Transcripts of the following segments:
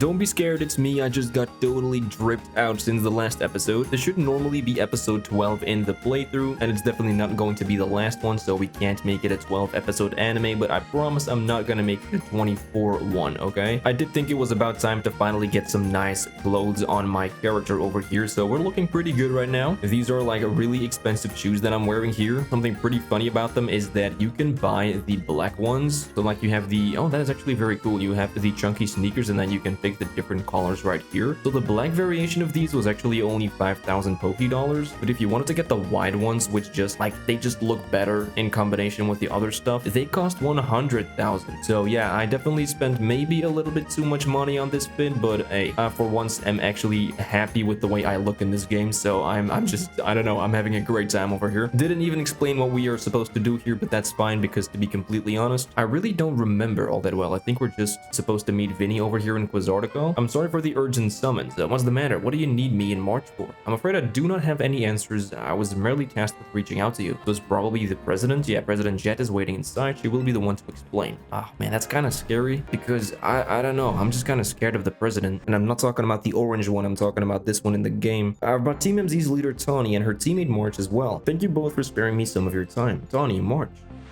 Don't be scared, it's me. I just got totally dripped out since the last episode. This should normally be episode 12 in the playthrough, and it's definitely not going to be the last one, so we can't make it a 12 episode anime, but I promise I'm not gonna make it a 24 one, okay? I did think it was about time to finally get some nice clothes on my character over here, so we're looking pretty good right now. These are like really expensive shoes that I'm wearing here. Something pretty funny about them is that you can buy the black ones. So like you have the, oh, that is actually very cool. You have the chunky sneakers and then you can pick the different colors right here. So the black variation of these was actually only 5,000 Poké dollars, but if you wanted to get the white ones, which just like they just look better in combination with the other stuff, they cost 100,000. So yeah, I definitely spent maybe a little bit too much money on this fin, but hey, for once I'm actually happy with the way I look in this game. So I'm just, I don't know, I'm having a great time over here. Didn't even explain what we are supposed to do here, but that's fine because to be completely honest, I really don't remember all that well. I think we're just supposed to meet Vinny over here in Quasartico. I'm sorry for the urgent summons. What's the matter? What do you need me in March for? I'm afraid I do not have any answers. I was merely tasked with reaching out to you. It was probably the president. Yeah, President Jet is waiting inside. She will be the one to explain. Ah, man, that's kind of scary because I don't know. I'm just kind of scared of the president. And I'm not talking about the orange one. I'm talking about this one in the game. I've brought Team MZ's leader, Tawny, and her teammate, March, as well. Thank you both for sparing me some of your time. Tawny, March.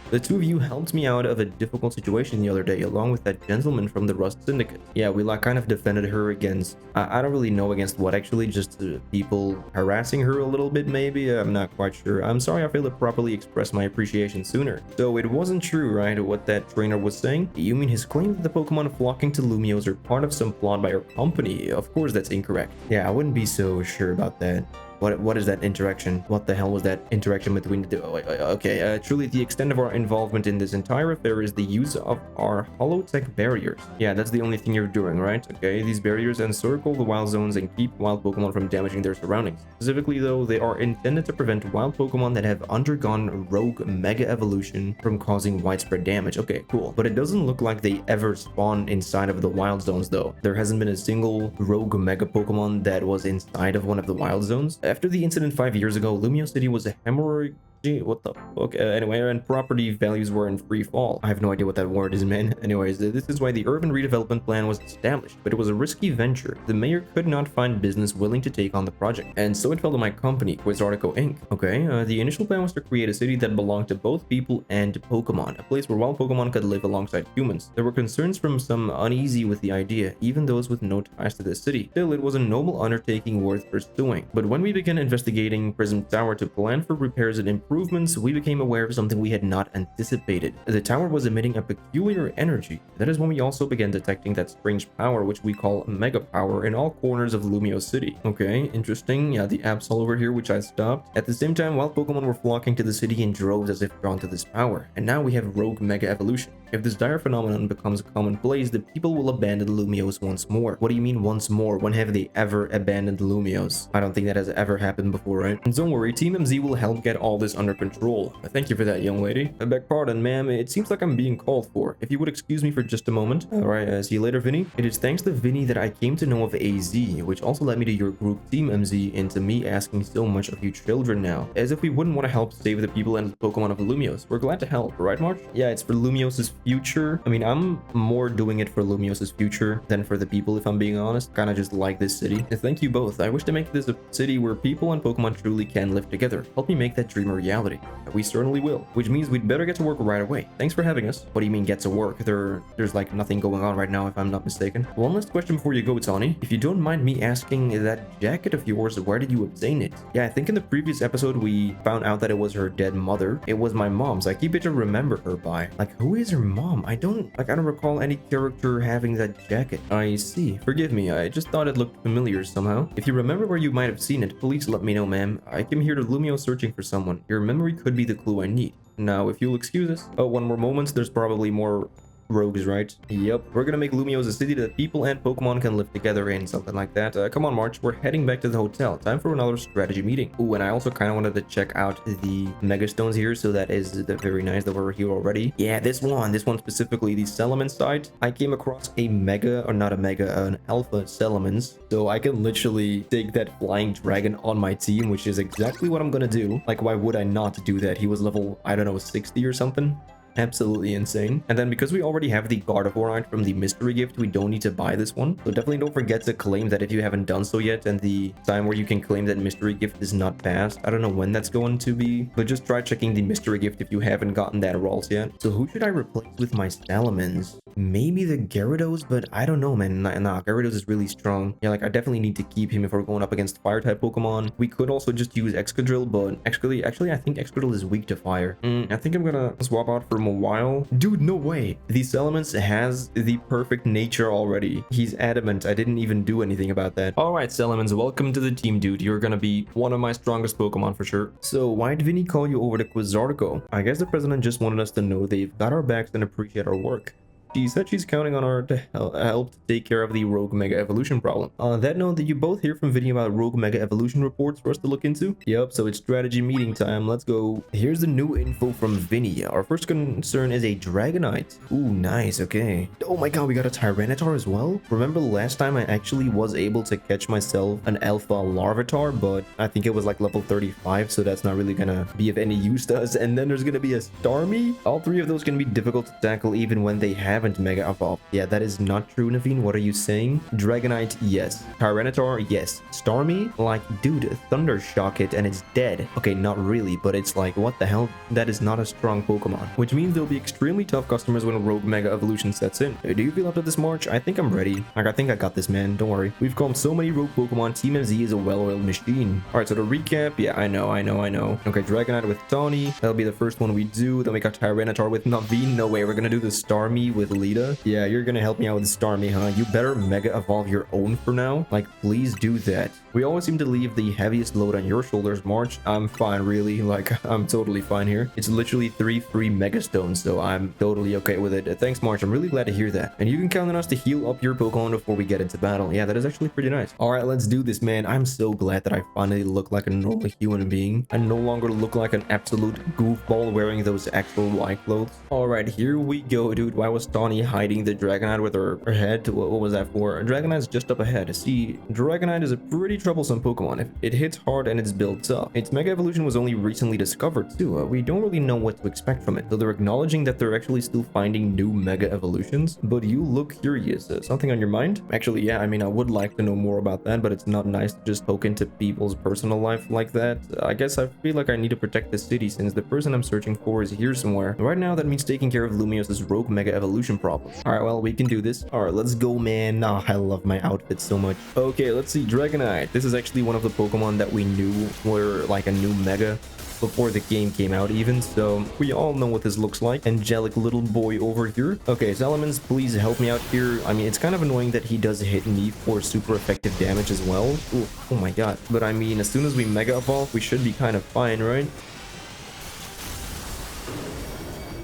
The two of you helped me out of a difficult situation the other day, along with that gentleman from the Rust Syndicate. Yeah, we like kind of defended her against, I don't really know against what actually, just people harassing her a little bit maybe, I'm not quite sure. I'm sorry I failed to properly express my appreciation sooner. So it wasn't true, right, what that trainer was saying? You mean his claim that the Pokemon flocking to Lumiose are part of some plot by our company? Of course that's incorrect. Yeah, I wouldn't be so sure about that. What is that interaction? What the hell was that interaction between the two? Okay, truly the extent of our involvement in this entire affair is the use of our holotech barriers. Yeah, that's the only thing you're doing, right? Okay, these barriers encircle the wild zones and keep wild Pokemon from damaging their surroundings. Specifically though, they are intended to prevent wild Pokemon that have undergone rogue mega evolution from causing widespread damage. Okay, cool. But it doesn't look like they ever spawn inside of the wild zones though. There hasn't been a single rogue mega Pokemon that was inside of one of the wild zones. After the incident 5 years ago, Lumiose City was a hemorrhage. What the fuck? Anyway, and property values were in free fall. I have no idea what that word is, man. Anyways, this is why the urban redevelopment plan was established, but it was a risky venture. The mayor could not find business willing to take on the project, and so it fell to my company, Quasartico Inc. Okay, the initial plan was to create a city that belonged to both people and Pokemon, a place where wild Pokemon could live alongside humans. There were concerns from some uneasy with the idea, even those with no ties to the city. Still, it was a noble undertaking worth pursuing. But when we began investigating Prism Tower to plan for repairs and improvements, we became aware of something we had not anticipated. The tower was emitting a peculiar energy. That is when we also began detecting that strange power, which we call Mega Power, in all corners of Lumiose City. Okay, interesting. Yeah, the Absol over here, which I stopped. At the same time, wild Pokemon were flocking to the city in droves as if drawn to this power. And now we have rogue Mega Evolution. If this dire phenomenon becomes commonplace, the people will abandon Lumiose once more. What do you mean once more? When have they ever abandoned Lumiose? I don't think that has ever happened before, right? And don't worry, Team MZ will help get all this under control. Thank you for that, young lady. I beg pardon, ma'am. It seems like I'm being called for. If you would excuse me for just a moment. Alright, see you later, Vinny. It is thanks to Vinny that I came to know of AZ, which also led me to your group, Team MZ, and to me asking so much of you children now. As if we wouldn't want to help save the people and Pokemon of Lumiose. We're glad to help, right, March? Yeah, it's for Lumiose's future. I mean, I'm more doing it for Lumiose's future than for the people, if I'm being honest. Kind of just like this city. Thank you both. I wish to make this a city where people and Pokemon truly can live together. Help me make that dream a reality. We certainly will. Which means we'd better get to work right away. Thanks for having us. What do you mean get to work? There's like nothing going on right now, if I'm not mistaken. One last question before you go, Tawny. If you don't mind me asking, that jacket of yours, where did you obtain it? Yeah, I think in the previous episode we found out that it was her dead mother. It was my mom's. I keep it to remember her by. Like, who is her mom? I don't recall any character having that jacket. I see. Forgive me, I just thought it looked familiar somehow. If you remember where you might have seen it, please let me know, ma'am. I came here to Lumiose searching for someone. Your memory could be the clue I need. Now, if you'll excuse us. Oh, one more moment. There's probably more rogues, right? Yep. We're gonna make Lumiose a city that people and Pokemon can live together in, something like that. Come on, March. We're heading back to the hotel. Time for another strategy meeting. Ooh, and I also kind of wanted to check out the Mega Stones here, so that is very nice that we're here already. Yeah, this one specifically, the Salamence side. I came across a Mega, or not a Mega, an Alpha Salamence, so I can literally take that Flying Dragon on my team, which is exactly what I'm gonna do. Like, why would I not do that? He was level, I don't know, 60 or something. Absolutely insane. And then because we already have the Gardevoir from the mystery gift, we don't need to buy this one. So definitely don't forget to claim that if you haven't done so yet, and the time where you can claim that mystery gift is not passed. I don't know when that's going to be, but just try checking the mystery gift if you haven't gotten that rolls yet. So who should I replace with my Salamence? Maybe the Gyarados, but I don't know, man. Nah, Gyarados is really strong. Yeah, like I definitely need to keep him if we're going up against fire type Pokemon. We could also just use Excadrill, but actually I think Excadrill is weak to fire. I think I'm gonna swap out for him a while. Dude, no way. The Salamence has the perfect nature already. He's adamant. I didn't even do anything about that. All right, Salamence, welcome to the team, dude. You're gonna be one of my strongest Pokemon for sure. So why did Vinny call you over to Quasartico? I guess the president just wanted us to know they've got our backs and appreciate our work. She said she's counting on our to help to take care of the Rogue Mega Evolution problem. On that note, did you both hear from Vinny about Rogue Mega Evolution reports for us to look into? Yep, so it's strategy meeting time. Let's go. Here's the new info from Vinny. Our first concern is a Dragonite. Ooh, nice. Okay. Oh my god, we got a Tyranitar as well? Remember last time I actually was able to catch myself an Alpha Larvitar, but I think it was like level 35, so that's not really gonna be of any use to us. And then there's gonna be a Starmie. All three of those can be difficult to tackle even when they haven't Mega Evolved. Yeah, that is not true, Naveen. What are you saying? Dragonite, yes. Tyranitar, yes. Starmie, like, dude, Thunder Shock it and it's dead. Okay, not really, but it's like, what the hell? That is not a strong Pokemon. Which means they'll be extremely tough customers when Rogue Mega Evolution sets in. Do you feel up to this march? I think I'm ready. Like, I think I got this, man. Don't worry. We've calmed so many Rogue Pokemon. Team MZ is a well-oiled machine. Alright, so to recap, yeah, I know. Okay, Dragonite with Tawny. That'll be the first one we do. Then we got Tyranitar with Naveen. No way, we're gonna do the Starmie with Lita. Yeah, you're gonna help me out with Starmie, huh? You better Mega Evolve your own for now. Like, please do that. We always seem to leave the heaviest load on your shoulders, March. I'm fine, really. Like, I'm totally fine here. It's literally 3 free Mega Stones, so I'm totally okay with it. Thanks, March. I'm really glad to hear that. And you can count on us to heal up your Pokemon before we get into battle. Yeah, that is actually pretty nice. All right, let's do this, man. I'm so glad that I finally look like a normal human being. I no longer look like an absolute goofball wearing those actual white clothes. All right, here we go, dude. Why was Tawny hiding the Dragonite with her head? What was that for? Dragonite's just up ahead. See, Dragonite is a pretty troublesome Pokemon. It hits hard and it's built up. Its Mega Evolution was only recently discovered too. We don't really know what to expect from it. So they're acknowledging that they're actually still finding new Mega Evolutions. But you look curious. Something on your mind? Actually, yeah, I mean, I would like to know more about that, but it's not nice to just poke into people's personal life like that. I guess I feel like I need to protect the city since the person I'm searching for is here somewhere. Right now, that means taking care of Lumiose's Rogue Mega Evolution problem. Alright, well, we can do this. Alright, let's go, man. Oh, I love my outfit so much. Okay, let's see. Dragonite. This is actually one of the Pokemon that we knew were like a new Mega before the game came out even, so we all know what this looks like. Angelic little boy over here. Okay, Salamence, please help me out here. I mean, it's kind of annoying that he does hit me for super effective damage as well. Ooh, oh my god. But I mean, as soon as we Mega Evolve, we should be kind of fine, right?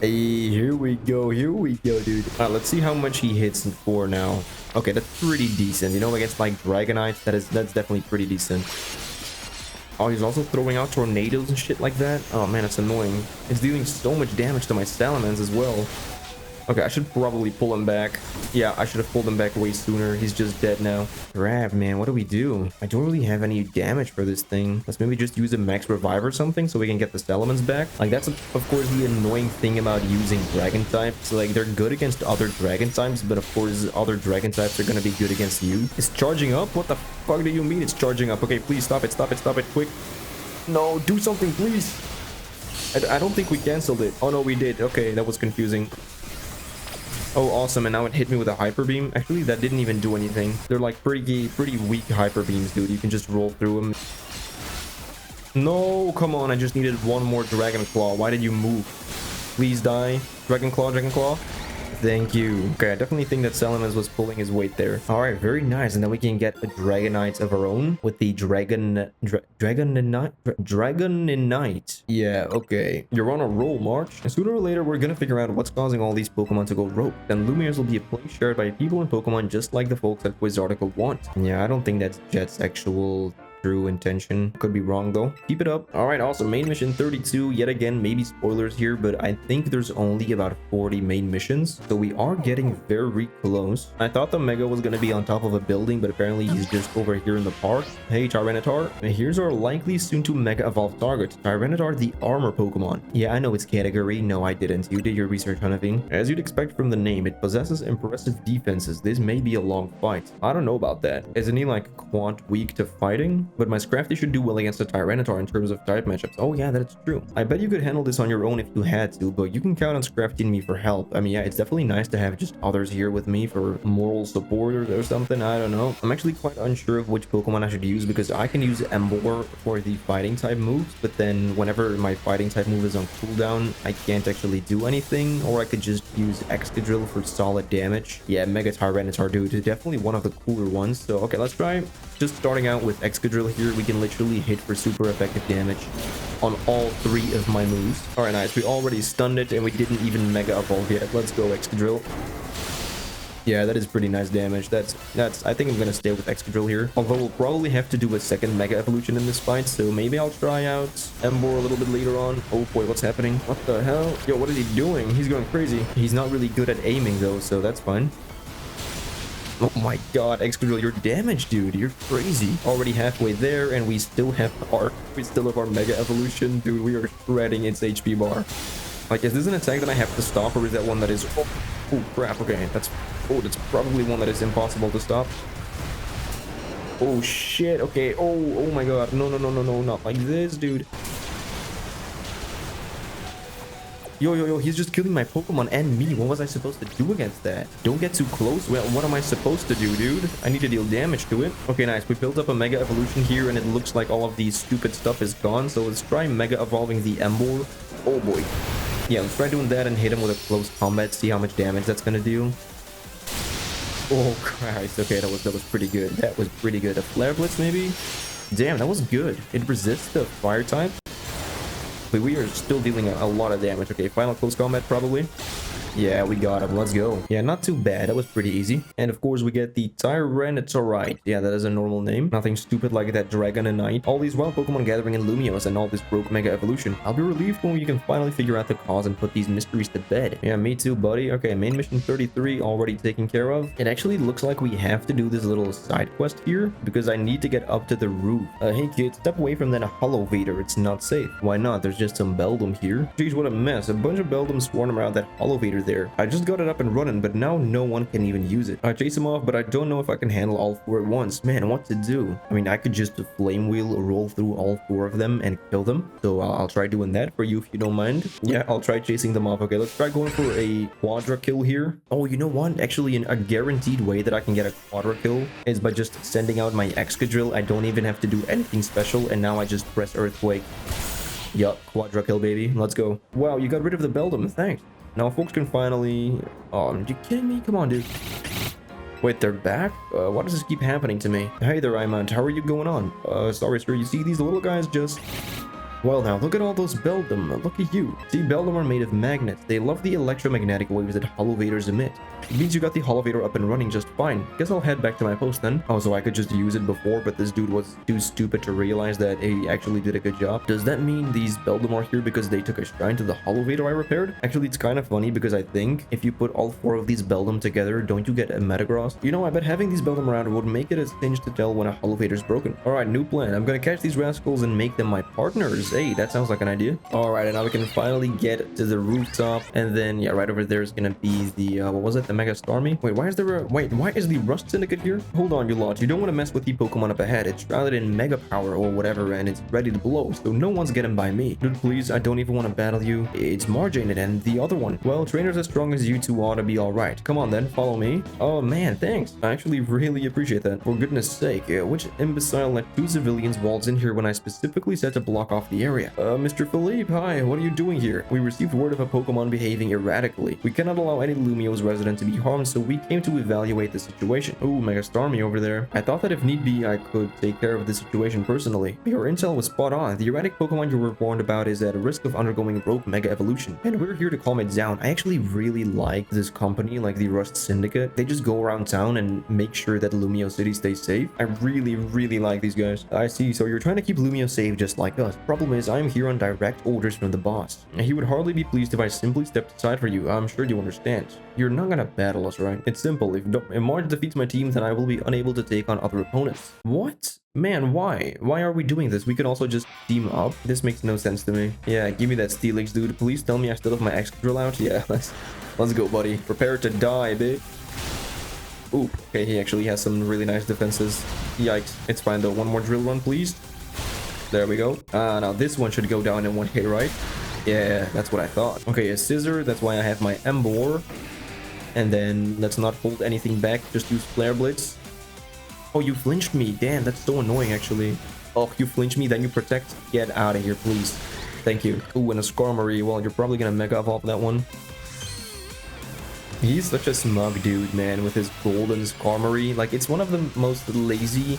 Hey, here we go, dude. Let's see how much he hits for now. Okay, that's pretty decent. You know, against like Dragonite, that's definitely pretty decent. Oh, he's also throwing out tornadoes and shit like that. Oh man, it's annoying. It's dealing so much damage to my Salamence as well. Okay, I should probably pull him back. Yeah, I should have pulled him back way sooner. He's just dead now. Crap, man, what do we do? I don't really have any damage for this thing. Let's maybe just use a max revive or something so we can get the Salamence back. Like, that's of course the annoying thing about using dragon types. Like, they're good against other dragon types, but of course other dragon types are gonna be good against you. It's charging up? What the fuck do you mean it's charging up? Okay, please stop it, quick. No, do something, please. I don't think we canceled it. Oh no, we did. Okay, that was confusing. Oh, awesome, and now it hit me with a Hyper Beam. Actually, that didn't even do anything. They're like pretty weak Hyper Beams, dude. You can just roll through them. No, come on, I just needed one more Dragon Claw. Why did you move? Please die. Dragon Claw. Thank you. Okay, I definitely think that Salamence was pulling his weight there. All right, very nice. And then we can get a Dragonite of our own with the Dragonite. Yeah, okay. You're on a roll, March. And sooner or later, we're gonna figure out what's causing all these Pokemon to go rogue. Then Lumiose will be a place shared by people and Pokemon just like the folks at Quasartico want. Yeah, I don't think that's Jet's actual true intention. Could be wrong though. Keep it up. All right, awesome. Main mission 32. Yet again, maybe spoilers here, but I think there's only about 40 main missions. So we are getting very close. I thought the Mega was going to be on top of a building, but apparently he's just over here in the park. Hey, Tyranitar. And here's our likely soon to Mega Evolve target. Tyranitar, the armor Pokemon. Yeah, I know its category. No, I didn't. You did your research, Hunting. As you'd expect from the name, it possesses impressive defenses. This may be a long fight. I don't know about that. Isn't he like quant weak to fighting? But my Scrafty should do well against a Tyranitar in terms of type matchups. Oh yeah, that's true. I bet you could handle this on your own if you had to, but you can count on Scrafty and me for help. I mean, yeah, it's definitely nice to have just others here with me for moral support or something. I don't know. I'm actually quite unsure of which Pokemon I should use because I can use Emboar for the fighting type moves, but then whenever my fighting type move is on cooldown, I can't actually do anything, or I could just use Excadrill for solid damage. Yeah, Mega Tyranitar, dude, is definitely one of the cooler ones. So, okay, let's try just starting out with Excadrill here. We can literally hit for super effective damage on all 3 of my moves. All right, nice. We already stunned it, and we didn't even Mega Evolve yet. Let's go, Excadrill. Yeah, that is pretty nice damage. That's I think I'm gonna stay with Excadrill here. Although we'll probably have to do a second Mega Evolution in this fight, so maybe I'll try out Emboar a little bit later on. Oh boy, what's happening? What the hell? Yo, what is he doing? He's going crazy. He's not really good at aiming though, so that's fine. Oh my god, Excadrill, you're damaged, dude. You're crazy. Already halfway there, and we still have our Mega Evolution. Dude, we are shredding its HP bar. Like, is this an attack that I have to stop, or is that one that is... Oh, crap. Okay, that's probably one that is impossible to stop. Oh, shit. Okay. Oh my god. No, not like this, dude. Yo, he's just killing my Pokemon and me. What was I supposed to do against that? Don't get too close. Well, what am I supposed to do, dude? I need to deal damage to it. Okay, nice. We built up a Mega Evolution here, and it looks like all of the stupid stuff is gone. So let's try Mega Evolving the Emboar. Oh, boy. Yeah, let's try doing that and hit him with a close combat. See how much damage that's gonna do. Oh, Christ. Okay, that was pretty good. That was pretty good. A Flare Blitz, maybe? Damn, that was good. It resists the fire type. But we are still dealing a lot of damage. Okay, final close combat probably. Yeah, we got him. Let's go. Yeah, not too bad. That was pretty easy. And of course, we get the Tyranitar. Yeah, that is a normal name. Nothing stupid like that Dragonite. All these wild Pokemon gathering in Lumiose and all this broke Mega Evolution. I'll be relieved when we can finally figure out the cause and put these mysteries to bed. Yeah, me too, buddy. Okay, main mission 33 already taken care of. It actually looks like we have to do this little side quest here because I need to get up to the roof. Hey kid, step away from that Holovator. It's not safe. Why not? There's just some Beldum here. Jeez, what a mess. A bunch of Beldum swarm around that Holovator there. I just got it up and running, but now no one can even use it. I chase him off, but I don't know if I can handle all 4 at once. Man, what to do? I mean, I could just flame wheel roll through all 4 of them and kill them. So I'll try doing that for you if you don't mind. Yeah, I'll try chasing them off. Okay, let's try going for a quadra kill here. Oh, you know what? Actually, a guaranteed way that I can get a quadra kill is by just sending out my Excadrill. I don't even have to do anything special, and now I just press Earthquake. Yup, quadra kill, baby. Let's go. Wow, you got rid of the Beldum. Thanks. Now folks can finally... Oh, are you kidding me? Come on, dude. Wait, they're back? Why does this keep happening to me? Hey there, Imant. How are you going on? Sorry, sir. You see, these little guys just... Well now, look at all those Beldum. Look at you. See, Beldum are made of magnets. They love the electromagnetic waves that Holovators emit. It means you got the Holovator up and running just fine. Guess I'll head back to my post then. Oh, so I could just use it before, but this dude was too stupid to realize that he actually did a good job. Does that mean these Beldum are here because they took a shrine to the Holovator I repaired? Actually, it's kind of funny because I think if you put all 4 of these Beldum together, don't you get a Metagross? You know, I bet having these Beldum around would make it a cinch to tell when a Holovator's broken. Alright, new plan. I'm gonna catch these rascals and make them my partners. Hey, that sounds like an idea. Alright, and now we can finally get to the rooftop. And then, yeah, right over there is gonna be the, what was it? The Mega Starmie? Wait, why is there a... Wait, why is the Rust Syndicate here? Hold on, you lot. You don't want to mess with the Pokemon up ahead. It's shrouded in Mega Power or whatever, and it's ready to blow, so no one's getting by me. Dude, please, I don't even want to battle you. It's Marjane and the other one. Well, trainers as strong as you two ought to be alright. Come on then, follow me. Oh man, thanks. I actually really appreciate that. For goodness sake, which imbecile let 2 civilians waltz in here when I specifically said to block off the area? Mr. Philippe, hi, what are you doing here? We received word of a Pokemon behaving erratically. We cannot allow any Lumiose resident to be harmed, so we came to evaluate the situation. Ooh, Mega Starmie over there. I thought that if need be, I could take care of the situation personally. Your intel was spot on. The erratic Pokemon you were warned about is at a risk of undergoing rogue Mega Evolution, and we're here to calm it down. I actually really like this company, like the Rust Syndicate. They just go around town and make sure that Lumiose City stays safe. I really like these guys. I see, so you're trying to keep Lumio safe just like us. Problem is, I'm here on direct orders from the boss. He would hardly be pleased if I simply stepped aside for you. I'm sure you understand. You're not gonna battle us, right? It's simple. If Marge defeats my team, then I will be unable to take on other opponents. What? Man, why? Why are we doing this? We could also just team up. This makes no sense to me. Yeah, give me that Steelix, dude. Please tell me I still have my X-Drill out. Yeah, let's go, buddy. Prepare to die, bitch. Ooh, okay, he actually has some really nice defenses. Yikes. It's fine, though. One more drill run, please. There we go. Now this one should go down in one hit, right? Yeah, that's what I thought. Okay, a Scissor. That's why I have my Embor. And then let's not hold anything back. Just use Flare Blitz. Oh, you flinched me. Damn, that's so annoying, actually. Oh, you flinched me, then you protect. Get out of here, please. Thank you. Ooh, and a Skarmory. Well, you're probably gonna Mega Evolve that one. He's such a smug dude, man, with his golden Skarmory. Like, it's one of the most lazy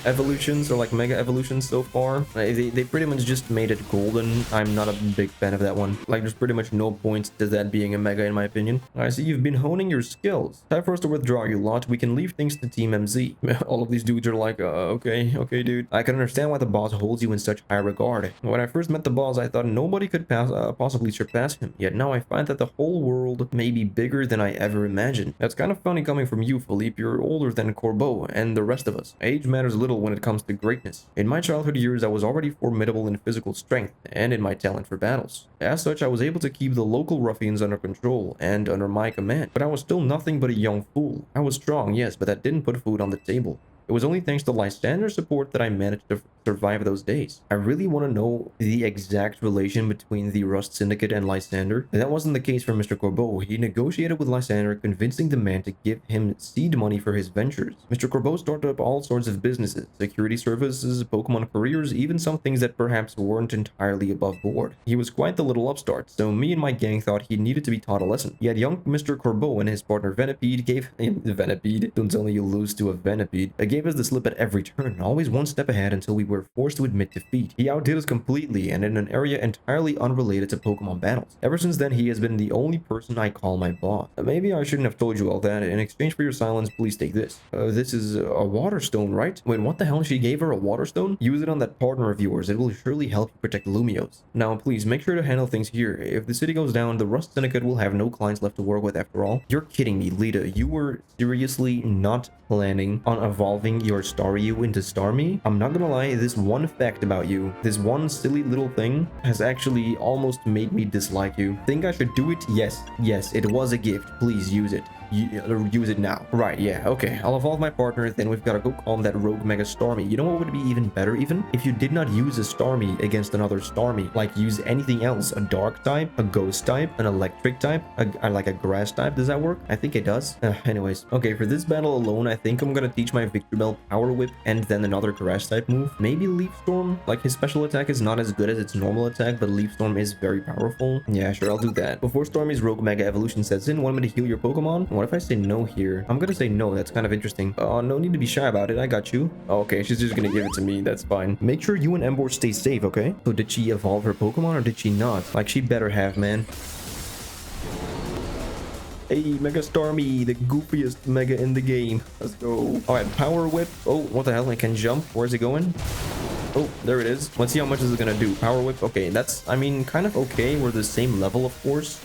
evolutions, or like Mega Evolutions so far. They pretty much just made it golden. I'm not a big fan of that one. Like, there's pretty much no point to that being a Mega, in my opinion. I see you've been honing your skills. Time for us to withdraw you lot. We can leave things to Team MZ. All of these dudes are like, okay, dude. I can understand why the boss holds you in such high regard. When I first met the boss, I thought nobody could possibly surpass him. Yet now I find that the whole world may be bigger than I ever imagined. That's kind of funny coming from you, Philippe. You're older than Corbeau and the rest of us. Age matters little when it comes to greatness. In my childhood years, I was already formidable in physical strength and in my talent for battles. As such, I was able to keep the local ruffians under control and under my command. But I was still nothing but a young fool. I was strong, yes, but that didn't put food on the table. It was only thanks to Lysandre's support that I managed to survive those days. I really want to know the exact relation between the Rust Syndicate and Lysandre. That wasn't the case for Mr. Corbeau. He negotiated with Lysandre, convincing the man to give him seed money for his ventures. Mr. Corbeau started up all sorts of businesses, security services, Pokemon careers, even some things that perhaps weren't entirely above board. He was quite the little upstart, so me and my gang thought he needed to be taught a lesson. Yet young Mr. Corbeau and his partner Venipede gave him Venipede. Don't tell me you lose to a Venipede. Gave us the slip at every turn, always one step ahead until we were forced to admit defeat. He outdid us completely and in an area entirely unrelated to Pokemon battles. Ever since then, he has been the only person I call my boss. Maybe I shouldn't have told you all that. In exchange for your silence, please take this. This is a water stone, right? Wait, what the hell? She gave her a water stone? Use it on that partner of yours. It will surely help you protect Lumiose. Now, please, make sure to handle things here. If the city goes down, the Rust Syndicate will have no clients left to work with after all. You're kidding me, Lita. You were seriously not planning on evolving your Staryu into Starmie? I'm not gonna lie, this one fact about you, this one silly little thing, has actually almost made me dislike you. Think I should do it? Yes, it was a gift. Please use it. Use it now. Right, yeah, okay. I'll evolve my partner, then we've got to go calm that rogue Mega Starmie. You know what would be even better even? If you did not use a Starmie against another Starmie. Like, use anything else. A dark type, a ghost type, an electric type, like a grass type. Does that work? I think it does. Anyways. Okay, for this battle alone, I think I'm gonna teach my Victreebel Power Whip and then another grass type move. Maybe Leaf Storm? Like, his special attack is not as good as its normal attack, but Leaf Storm is very powerful. Yeah, sure, I'll do that. Before Starmie's rogue Mega Evolution sets in, want me to heal your Pokemon? What if I say no here? I'm gonna say no. That's kind of interesting. No need to be shy about it. I got you. Okay, she's just gonna give it to me. That's fine. Make sure you and Embor stay safe, okay? So did she evolve her Pokemon or did she not? Like, she better have, man. Hey, Mega Starmie, the goofiest Mega in the game. Let's go. All right, Power Whip. Oh, what the hell? I can jump. Where's it going? Oh, there it is. Let's see how much is it gonna do. Power Whip. Okay, that's, I mean, kind of okay. We're the same level, of course.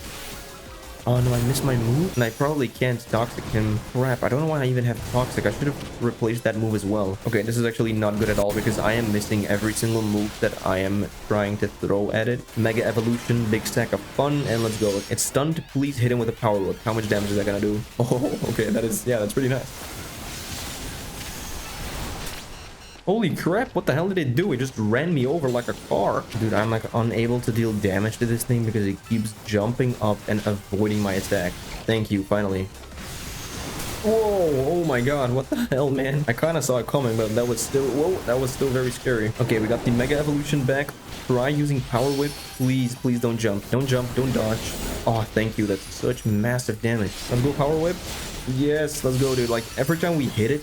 Oh no, I missed my move, and I probably can't Toxic him. Crap, I don't know why I even have Toxic. I should have replaced that move as well. Okay, this is actually not good at all because I am missing every single move that I am trying to throw at it. Mega Evolution, big stack of fun, and let's go. It's stunned. Please hit him with a Power Whip. How much damage is that gonna do? Oh, okay, that is, yeah, that's pretty nice. Holy crap, what the hell did it do? It just ran me over like a car. Dude, I'm like unable to deal damage to this thing because it keeps jumping up and avoiding my attack. Thank you, finally. Whoa, oh my god, what the hell, man? I kind of saw it coming, but that was still, whoa, that was still very scary. Okay, we got the Mega Evolution back. Try using Power Whip. Please, please don't jump. Don't jump, don't dodge. Oh, thank you. That's such massive damage. Let's go Power Whip. Yes, let's go, dude. Like, every time we hit it,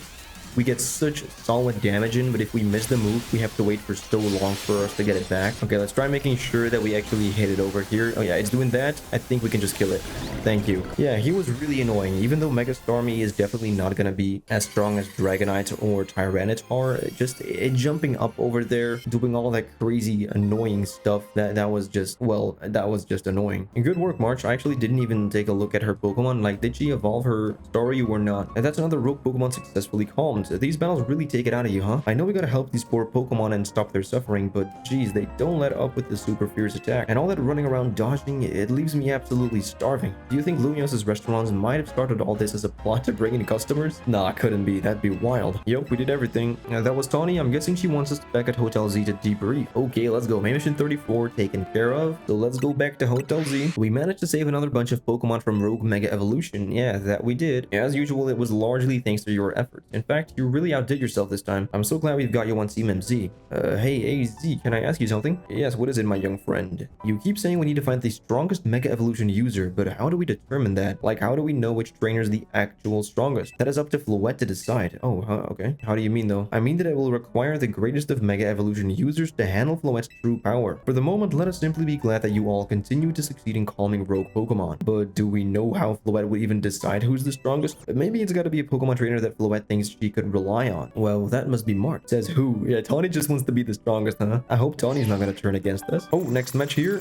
we get such solid damage in, but if we miss the move, we have to wait for so long for us to get it back. Okay, let's try making sure that we actually hit it over here. Oh yeah, it's doing that. I think we can just kill it. Thank you. Yeah, he was really annoying. Even though Mega Starmie is definitely not gonna be as strong as Dragonite or Tyranitar, just jumping up over there, doing all that crazy annoying stuff, that was just, well, that was just annoying. And good work, March. I actually didn't even take a look at her Pokemon. Like, did she evolve her story or not? And that's another rogue Pokemon successfully calmed. These battles really take it out of you, huh? I know we gotta help these poor Pokemon and stop their suffering, but geez, they don't let up with the super fierce attack. And all that running around dodging, it leaves me absolutely starving. Do you think Lumiose's restaurants might have started all this as a plot to bring in customers? Nah, couldn't be. That'd be wild. Yep, we did everything. That was Tawny. I'm guessing she wants us back at Hotel Z to debrief. Okay, let's go. Main mission 34 taken care of. So let's go back to Hotel Z. We managed to save another bunch of Pokemon from Rogue Mega Evolution. Yeah, that we did. As usual, it was largely thanks to your efforts. In fact, you really outdid yourself this time. I'm so glad we've got you on Team MZ. Hey, AZ, can I ask you something? Yes, what is it, my young friend? You keep saying we need to find the strongest Mega Evolution user, but how do we determine that? Like, how do we know which trainer is the actual strongest? That is up to Floette to decide. Oh, okay. How do you mean, though? I mean that it will require the greatest of Mega Evolution users to handle Floette's true power. For the moment, let us simply be glad that you all continue to succeed in calming rogue Pokemon. But do we know how Floette would even decide who's the strongest? Maybe it's gotta be a Pokemon trainer that Floette thinks she could rely on. Well, that must be Mark. Says who? Yeah, Tawny just wants to be the strongest, huh? I hope Tawny's not gonna turn against us. Oh, next match here.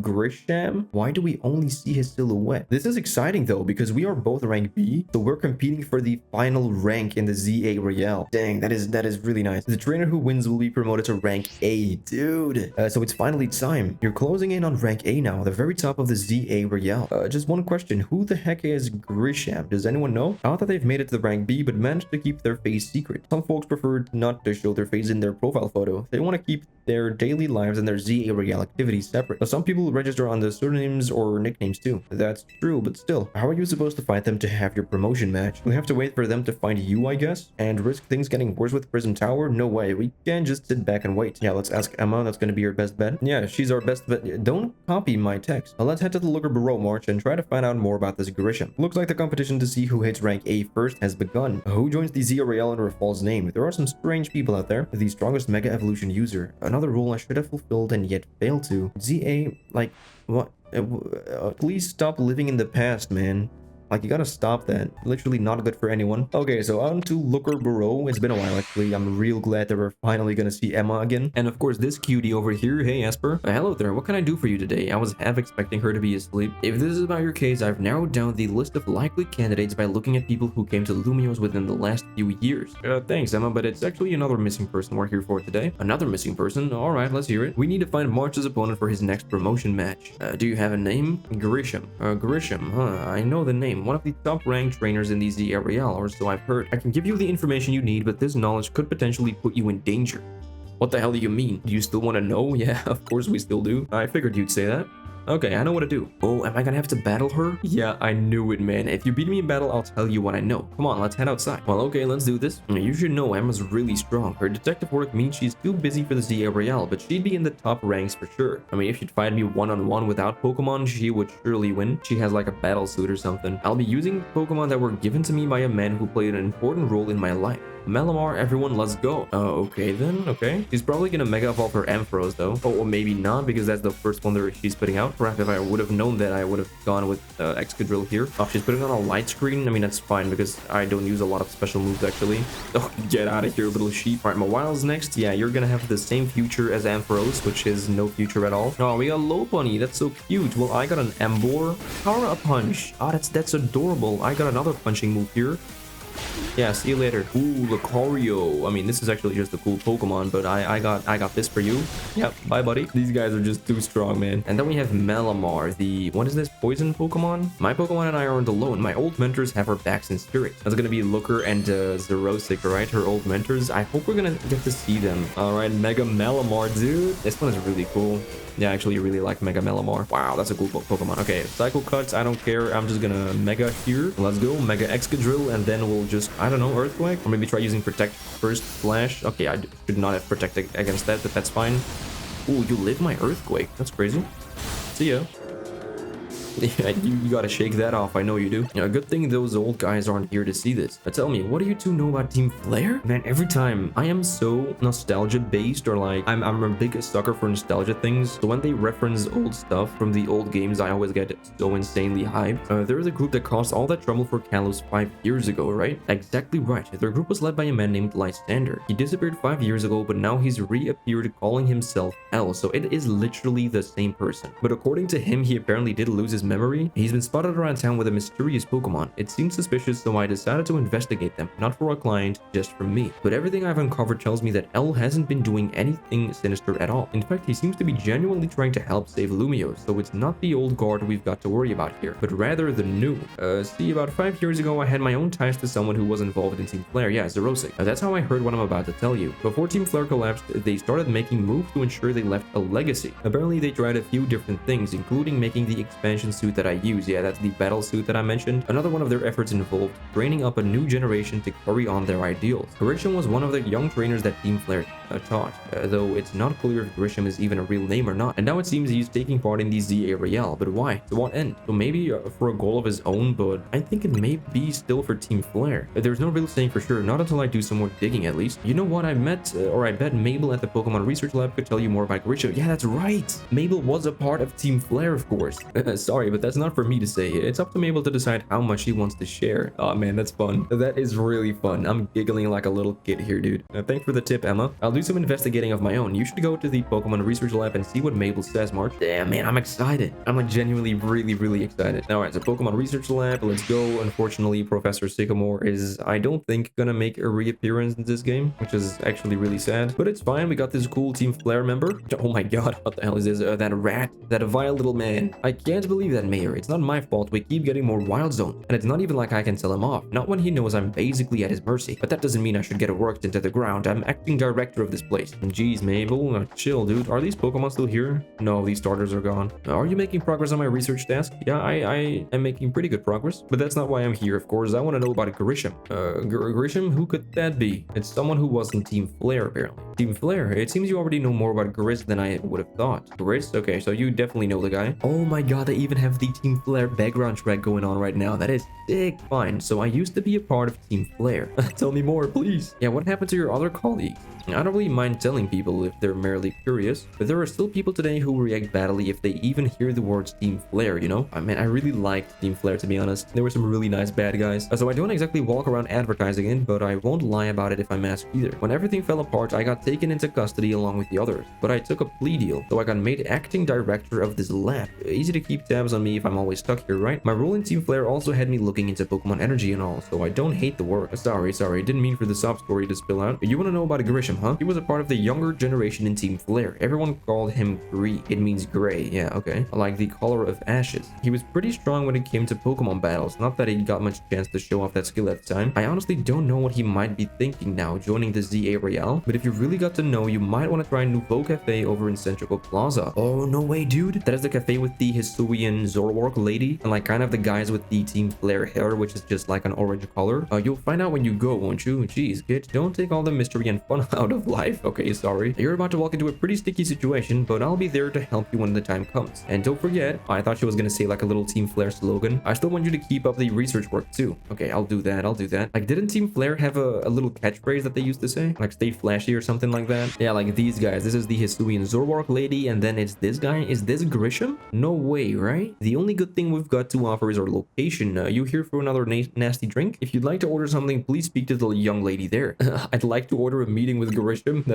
Grisham? Why do we only see his silhouette? This is exciting though, because we are both rank B, so we're competing for the final rank in the ZA Royale. Dang, that is really nice. The trainer who wins will be promoted to rank A, dude. So it's finally time. You're closing in on rank A now, the very top of the ZA Royale. Just one question. Who the heck is Grisham? Does anyone know? I thought they've made it to the rank B, but managed to keep their face secret. Some folks prefer not to show their face in their profile photo. They want to keep their daily lives and their ZA Royale activities separate. Now, some people register on the surnames or nicknames too. That's true, but still, how are you supposed to fight them to have your promotion match? We have to wait for them to find you, I guess? And risk things getting worse with Prison Tower? No way, we can't just sit back and wait. Yeah, let's ask Emma. That's gonna be your best bet. Yeah, she's our best bet. Don't copy my text. Now let's head to the Looker Bureau, March, and try to find out more about this Grisham. Looks like the competition to see who hits rank A first has begun. Who joins the ZA Royale under a false name? There are some strange people out there. The strongest Mega Evolution user. Another rule I should have fulfilled and yet failed to. ZA, like, what? Please stop living in the past, man. Like, you gotta stop that. Literally not good for anyone. Okay, so on to Looker Bureau. It's been a while, actually. I'm real glad that we're finally gonna see Emma again. And of course, this cutie over here. Hey, Esper. Hello there. What can I do for you today? I was half expecting her to be asleep. If this is about your case, I've narrowed down the list of likely candidates by looking at people who came to Lumiose within the last few years. Thanks, Emma, but it's actually another missing person we're here for today. Another missing person? Alright, let's hear it. We need to find March's opponent for his next promotion match. Do you have a name? Grisham. Grisham, huh? I know the name. One of the top-ranked trainers in the ZA Royale, or so I've heard. I can give you the information you need, but this knowledge could potentially put you in danger. What the hell do you mean? Do you still want to know? Yeah, of course we still do. I figured you'd say that. Okay, I know what to do. Oh, am I gonna have to battle her? Yeah, I knew it, man. If you beat me in battle, I'll tell you what I know. Come on, let's head outside. Well, okay, let's do this. You should know Emma's really strong. Her detective work means she's too busy for the ZA Royale, but she'd be in the top ranks for sure. I mean, if she'd fight me one-on-one without Pokemon, she would surely win. She has like a battle suit or something. I'll be using Pokemon that were given to me by a man who played an important role in my life. Malamar, everyone, let's go. Okay then, okay. She's probably gonna Mega Evolve her Ampharos though. Oh, or maybe not, because that's the first one that she's putting out. Perhaps if I would have known that, I would have gone with Excadrill here. Oh, she's putting on a light screen. I mean, that's fine, because I don't use a lot of special moves, actually. Oh, get out of here, little sheep. Alright, Mawile's next. Yeah, you're gonna have the same future as Ampharos, which is no future at all. Oh, we got Lopunny. That's so cute. Well, I got an Embor. Power Up Punch. Oh, that's adorable. I got another punching move here. Yeah, see you later. Ooh, Lucario. I mean, this is actually just a cool Pokemon, but I got this for you. Yep, bye, buddy. These guys are just too strong, man. And then we have Malamar, the, what is this, poison Pokemon? My Pokemon and I aren't alone. My old mentors have our backs in spirit. That's gonna be Looker and Xerosic, right? Her old mentors. I hope we're gonna get to see them. All right, Mega Malamar, dude. This one is really cool. Yeah, I actually really like Mega Malamar. Wow, that's a cool Pokemon. Okay, Psycho Cuts, I don't care. I'm just gonna Mega here. Let's go, Mega Excadrill, and then we'll just, I don't know, Earthquake? Or maybe try using Protect first, Flash. Okay, I should not have protected against that, but that's fine. Ooh, you live my Earthquake. That's crazy. See ya. Yeah, you gotta shake that off. I know you do. Yeah, good thing those old guys aren't here to see this. Tell me, what do you two know about Team Flare? Man, every time I am so nostalgia based, or like I'm a big sucker for nostalgia things. So when they reference old stuff from the old games, I always get so insanely hyped. They're the group that caused all that trouble for Kalos 5 years ago, right? Exactly right. Their group was led by a man named Lysandre. He disappeared 5 years ago, but now he's reappeared calling himself L. So it is literally the same person. But according to him, he apparently did lose his memory. He's been spotted around town with a mysterious Pokemon. It seemed suspicious, so I decided to investigate them, not for a client, just for me. But everything I've uncovered tells me that L hasn't been doing anything sinister at all. In fact, he seems to be genuinely trying to help save Lumiose, so it's not the old guard we've got to worry about here, but rather the new. See, about 5 years ago, I had my own ties to someone who was involved in Team Flare. Yeah, Xerosic. That's how I heard what I'm about to tell you. Before Team Flare collapsed, they started making moves to ensure they left a legacy. Apparently, they tried a few different things, including making the expansion suit that I use. Yeah, that's the battle suit that I mentioned. Another one of their efforts involved training up a new generation to carry on their ideals. Grisham was one of the young trainers that Team Flare taught, though it's not clear if Grisham is even a real name or not. And now it seems he's taking part in the ZA Real, but why? To what end? So maybe for a goal of his own, but I think it may be still for Team Flare. There's no real saying for sure, not until I do some more digging at least. You know what? I bet Mabel at the Pokemon Research Lab could tell you more about Grisham. Yeah, that's right. Mabel was a part of Team Flare, of course. Sorry, but that's not for me to say. It's up to Mabel to decide how much she wants to share. Oh man, that's fun. That is really fun. I'm giggling like a little kid here, dude. Thanks for the tip, Emma. I'll do some investigating of my own. You should go to the Pokemon Research Lab and see what Mabel says, March. Damn, man, I'm excited. I'm like genuinely really excited. All right, so Pokemon Research Lab, let's go. Unfortunately, Professor Sycamore is, I don't think, gonna make a reappearance in this game, which is actually really sad, but it's fine. We got this cool Team Flare member. Oh my god, what the hell is this? That rat, that vile little man. I can't believe that, Mayor. It's not my fault. We keep getting more Wild Zone, and it's not even like I can tell him off. Not when he knows I'm basically at his mercy. But that doesn't mean I should get worked into the ground. I'm acting director of this place. And geez, Mabel, chill, dude. Are these Pokemon still here? No, these starters are gone. Are you making progress on my research task? Yeah, I am making pretty good progress, but that's not why I'm here, of course. I want to know about Grisham. Grisham? Who could that be? It's someone who wasn't Team Flare, apparently. Team Flare? It seems you already know more about Gris than I would have thought. Gris? Okay, so you definitely know the guy. Oh my god, they even have the Team Flare background track going on right now. That is sick. Fine, so I used to be a part of Team Flare. Tell me more, please. Yeah, what happened to your other colleagues? I don't really mind telling people if they're merely curious, but there are still people today who react badly if they even hear the words Team Flare, you know? I mean, I really liked Team Flare, to be honest. There were some really nice bad guys. So I don't exactly walk around advertising it, but I won't lie about it if I'm asked either. When everything fell apart, I got taken into custody along with the others, but I took a plea deal, so I got made acting director of this lab. Easy to keep tabs on me if I'm always stuck here, right? My role in Team Flare also had me looking into Pokemon energy and all, so I don't hate the work. Sorry, didn't mean for the sob story to spill out. You want to know about Grisham, huh? He was a part of the younger generation in Team Flare. Everyone called him Gree. It means gray. Yeah, okay. Like the color of ashes. He was pretty strong when it came to Pokemon battles. Not that he got much chance to show off that skill at the time. I honestly don't know what he might be thinking now joining the ZA Real, but if you really got to know, you might want to try Nouveau Café over in Central Plaza. Oh, no way, dude. That is the cafe with the Hisuian Zoroark lady and like kind of the guys with the Team Flare hair, which is just like an orange color. You'll find out when you go, won't you? Jeez, kid, don't take all the mystery and fun out of life. Okay, sorry. You're about to walk into a pretty sticky situation, but I'll be there to help you when the time comes. And don't forget, I thought she was gonna say like a little Team Flare slogan. I still want you to keep up the research work too. Okay, I'll do that. Like, didn't Team Flare have a little catchphrase that they used to say? Like, stay flashy or something like that? Yeah, like these guys. This is the Hisuian Zoroark lady, and then it's this guy. Is this Grisham? No way, right? The only good thing we've got to offer is our location. You here for another nasty drink? If you'd like to order something, please speak to the young lady there. I'd like to order a meeting with Grisham.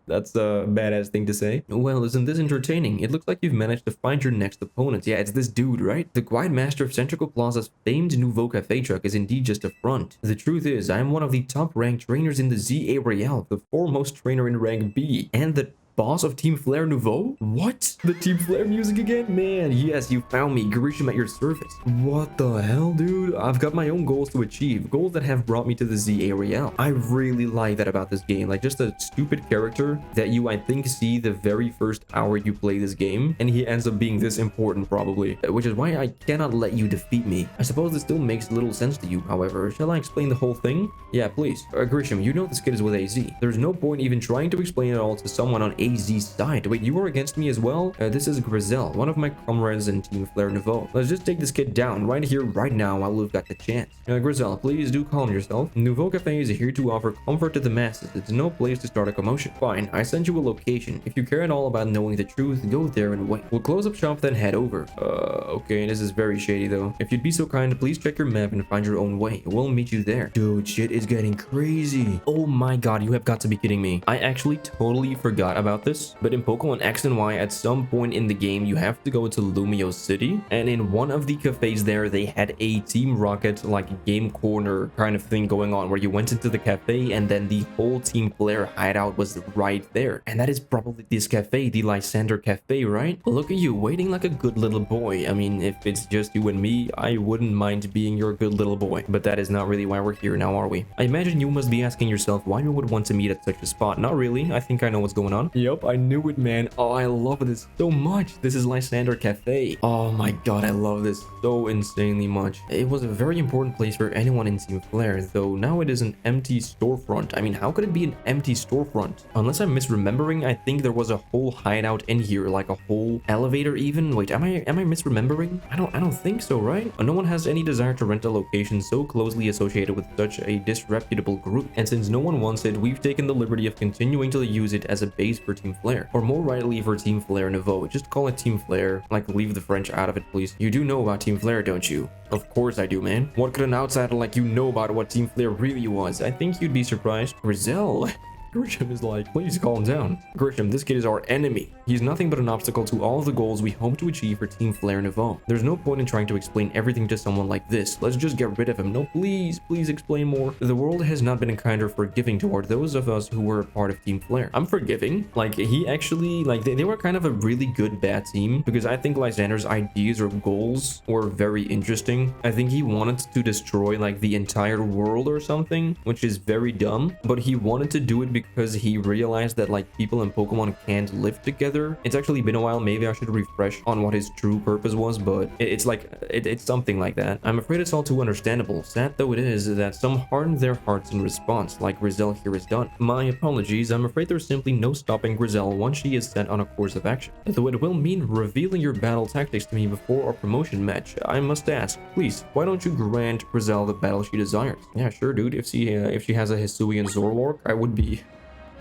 That's a badass thing to say. Well, isn't this entertaining? It looks like you've managed to find your next opponent. Yeah, it's this dude, right? The Quiet Master of Central Plaza's famed Nouveau Café truck is indeed just a front. The truth is, I am one of the top-ranked trainers in the ZA Real, the foremost trainer in rank B, and the boss of Team Flare Nouveau? What? The Team Flare music again? Man, yes, you found me. Grisham at your service. What the hell, dude? I've got my own goals to achieve. Goals that have brought me to the ZA Real. I really like that about this game. Like, just a stupid character that you, I think, see the very first hour you play this game, and he ends up being this important, probably. Which is why I cannot let you defeat me. I suppose this still makes little sense to you, however. Shall I explain the whole thing? Yeah, please. Grisham, you know this kid is with AZ. There's no point even trying to explain it all to someone on AZ AZ side. Wait, you were against me as well? This is Griselle, one of my comrades in Team Flare Nouveau. Let's just take this kid down right here, right now, while we've got the chance. Griselle, please do calm yourself. Nouveau Café is here to offer comfort to the masses. It's no place to start a commotion. Fine, I sent you a location. If you care at all about knowing the truth, go there and wait. We'll close up shop, then head over. Okay, this is very shady though. If you'd be so kind, please check your map and find your own way. We'll meet you there. Dude, shit is getting crazy. Oh my god, you have got to be kidding me. I actually totally forgot about this, but in Pokemon X and Y, at some point in the game, you have to go to Lumiose City, and in one of the cafes there, they had a Team Rocket, like game corner kind of thing going on, where you went into the cafe, and then the whole Team Flare hideout was right there. And that is probably this cafe, the Lysandre Café, right? Look at you, waiting like a good little boy. I mean, if it's just you and me, I wouldn't mind being your good little boy, but that is not really why we're here now, are we? I imagine you must be asking yourself why you would want to meet at such a spot. Not really. I think I know what's going on. Yep, I knew it, man. Oh, I love this so much. This is Lysandre Café. Oh my god, I love this so insanely much. It was a very important place for anyone in Team Flare, though now it is an empty storefront. I mean, how could it be an empty storefront? Unless I'm misremembering, I think there was a whole hideout in here, like a whole elevator even. Wait, am I misremembering? I don't think so, right? No one has any desire to rent a location so closely associated with such a disreputable group, and since no one wants it, we've taken the liberty of continuing to use it as a base for Team Flare, or more rightly for Team Flare Nouveau. Just call it Team Flare, like leave the French out of it, please. You do know about Team Flare, don't you? Of course I do, man. What could an outsider like you know about what Team Flare really was? I think you'd be surprised. Griselle. Grisham is like, please calm down. Grisham, this kid is our enemy. He's nothing but an obstacle to all of the goals we hope to achieve for Team Flare Nouveau. There's no point in trying to explain everything to someone like this. Let's just get rid of him. No, please explain more. The world has not been kinder forgiving toward those of us who were a part of Team Flare. I'm forgiving. Like, he actually, like, they were kind of a really good bad team, because I think Lysandre's ideas or goals were very interesting. I think he wanted to destroy, like, the entire world or something, which is very dumb, but he wanted to do it because he realized that like people and Pokemon can't live together. It's actually been a while. Maybe I should refresh on what his true purpose was, but it's like it's something like that. I'm afraid it's all too understandable. Sad though it is that some harden their hearts in response, like Griselle here has done. My apologies. I'm afraid there's simply no stopping Griselle once she is set on a course of action. Though it will mean revealing your battle tactics to me before our promotion match. I must ask, please, why don't you grant Griselle the battle she desires? Yeah, sure, dude. If she has a Hisuian Zorlork, I would be.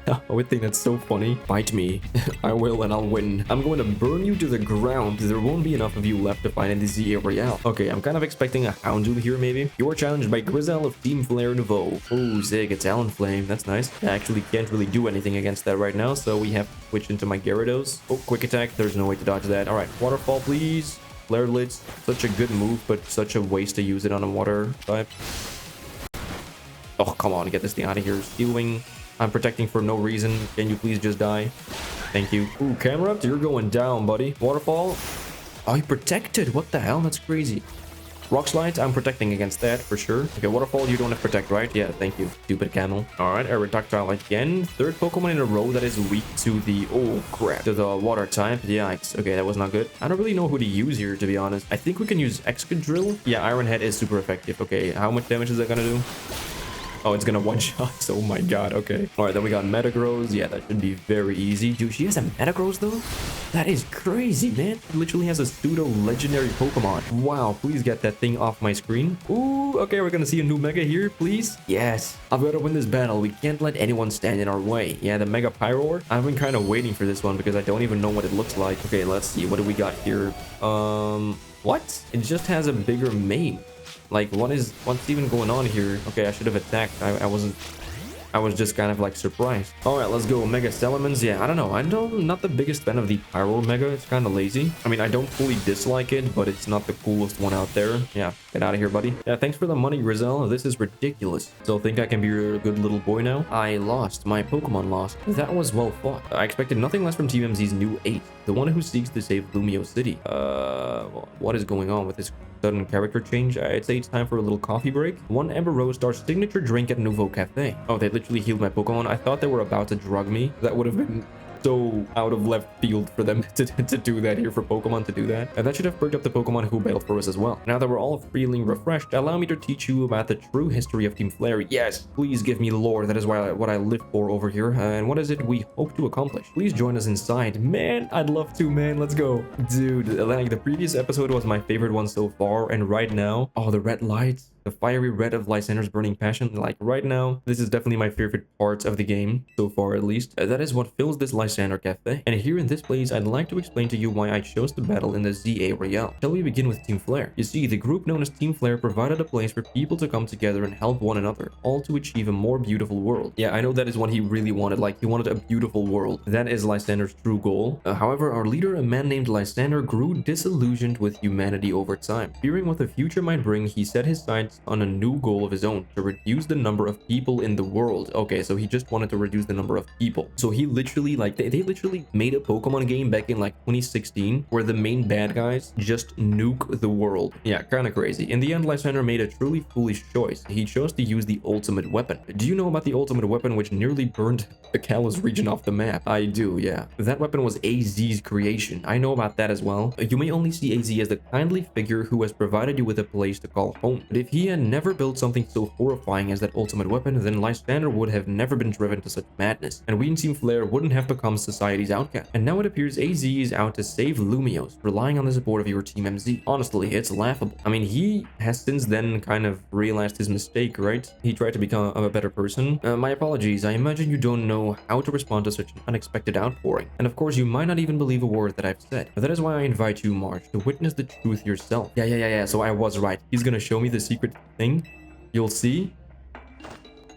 I would think that's so funny. Fight me. I will and I'll win. I'm going to burn you to the ground. There won't be enough of you left to find in the ZA Royale. Okay, I'm kind of expecting a Houndoom here maybe. You are challenged by Griselle of Team Flare Nouveau. Oh, Zig, it's Talonflame. That's nice. I actually can't really do anything against that right now, so we have to switch into my Gyarados. Oh, quick attack. There's no way to dodge that. All right, Waterfall, please. Flare Blitz. Such a good move, but such a waste to use it on a water type. Oh, come on. Get this thing out of here. Steel Wing. I'm protecting for no reason. Can you please just die? Thank you. Ooh, Camerupt, you're going down, buddy. Waterfall. Oh, he protected. What the hell? That's crazy. Rock Slide, I'm protecting against that for sure. Okay, Waterfall, you don't have to protect, right? Yeah, thank you. Stupid camel. All right, Aerodactyl again. Third Pokemon in a row that is weak to the... Oh, crap. To the water type. Yikes. Okay, that was not good. I don't really know who to use here, to be honest. I think we can use Excadrill. Yeah, Iron Head is super effective. Okay, how much damage is that gonna do? Oh, it's gonna one-shot. Oh my god, okay. Alright, then we got Metagross. Yeah, that should be very easy. Dude, she has a Metagross though? That is crazy, man. It literally has a pseudo-legendary Pokemon. Wow, please get that thing off my screen. Ooh, okay, we're gonna see a new Mega here, please. Yes, I've got to win this battle. We can't let anyone stand in our way. Yeah, the Mega Pyroar. I've been kind of waiting for this one because I don't even know what it looks like. Okay, let's see. What do we got here? What? It just has a bigger mane. Like, what's even going on here? Okay, I should have attacked. I was just kind of like surprised. All right, let's go. Mega Salamence. Yeah, I don't know. I'm not the biggest fan of the Pyro Mega. It's kind of lazy. I mean, I don't fully dislike it, but it's not the coolest one out there. Yeah, get out of here, buddy. Yeah, thanks for the money, Griselle. This is ridiculous. Still think I can be your good little boy now? I lost. My Pokemon lost. That was well fought. I expected nothing less from Team MZ's new 8. The one who seeks to save Lumiose City. What is going on with this sudden character change? I'd say it's time for a little coffee break. One Amber Rose Star's signature drink at Nouveau Café. Oh, they literally healed my Pokemon. I thought they were about to drug me. That would have been so out of left field for them to do that here, for Pokemon to do that. And that should have perked up the Pokemon who battled for us as well. Now that we're all feeling refreshed, allow me to teach you about the true history of Team Flare. Yes, please give me lore. That is what I live for over here. And what is it we hope to accomplish? Please join us inside. Man, I'd love to, man. Let's go. Dude, like the previous episode was my favorite one so far. And right now, oh, the red lights. The fiery red of Lysandre's burning passion. Like right now, this is definitely my favorite part of the game, so far at least. That is what fills this Lysandre Café. And here in this place, I'd like to explain to you why I chose to battle in the ZA Royale. Shall we begin with Team Flare? You see, the group known as Team Flare provided a place for people to come together and help one another, all to achieve a more beautiful world. Yeah, I know that is what he really wanted. Like, he wanted a beautiful world. That is Lysandre's true goal. However, our leader, a man named Lysandre, grew disillusioned with humanity over time. Fearing what the future might bring, he set his sights on a new goal of his own, to reduce the number of people in the world. Okay, so he just wanted to reduce the number of people. So he literally, like, they literally made a Pokemon game back in like 2016 where the main bad guys just nuke the world. Yeah, kind of crazy. In the end, Lysandre made a truly foolish choice. He chose to use the ultimate weapon. Do you know about the ultimate weapon which nearly burned the Kalos region off the map? I do, yeah. That weapon was AZ's creation. I know about that as well. You may only see AZ as the kindly figure who has provided you with a place to call home. But if he had never built something so horrifying as that ultimate weapon, then Lysandre would have never been driven to such madness, and we in Team Flare wouldn't have become society's outcast. And now it appears AZ is out to save Lumiose, relying on the support of your Team MZ. Honestly, it's laughable. I mean, he has since then kind of realized his mistake, right? He tried to become a better person. My apologies, I imagine you don't know how to respond to such an unexpected outpouring. And of course, you might not even believe a word that I've said. But that is why I invite you, March, to witness the truth yourself. Yeah, so I was right. He's gonna show me the secret thing. You'll see.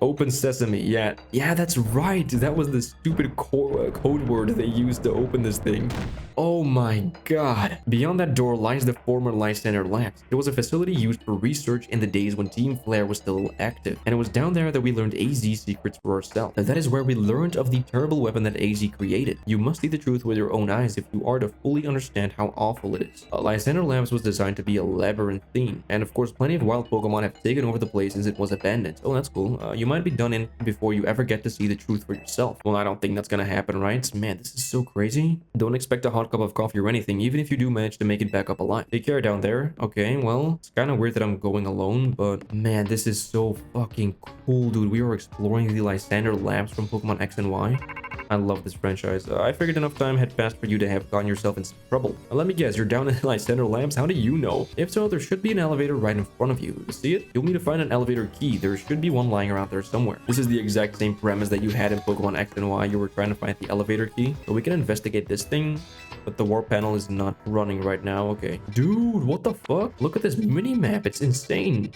Open sesame. Yeah, that's right. That was the stupid code word they used to open this thing. Oh my god. Beyond that door lies the former Lysandre Labs. It was a facility used for research in the days when Team Flare was still active. And it was down there that we learned AZ's secrets for ourselves. And that is where we learned of the terrible weapon that AZ created. You must see the truth with your own eyes if you are to fully understand how awful it is. Lysandre Labs was designed to be a labyrinth theme. And of course, plenty of wild Pokemon have taken over the place since it was abandoned. Oh, that's cool. You might be done in before you ever get to see the truth for yourself. Well, I don't think that's gonna happen, right? Man, this is so crazy. Don't expect a hot cup of coffee or anything, even if you do manage to make it back up alive. Take care down there. Okay, well, it's kind of weird that I'm going alone, but man, this is so fucking cool, dude. We are exploring the Lysandre Labs from Pokemon X and Y. I love this franchise. I figured enough time had passed for you to have gotten yourself in some trouble. Let me guess, you're down in Lysandre Labs? How do you know? If so, there should be an elevator right in front of you. You see it? You'll need to find an elevator key. There should be one lying around there somewhere. This is the exact same premise that you had in Pokemon X and Y. You were trying to find the elevator key. So we can investigate this thing, but the warp panel is not running right now. Okay. Dude, what the fuck? Look at this mini map. It's insane.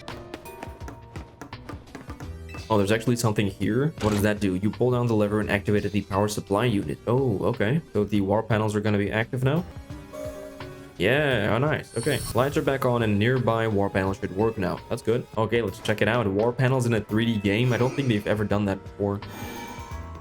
Oh, there's actually something here. What does that do? You pull down the lever and activated the power supply unit. Oh, okay. So the warp panels are going to be active now? Yeah, oh nice. Okay, lights are back on and nearby warp panels should work now. That's good. Okay, let's check it out. Warp panels in a 3D game. I don't think they've ever done that before.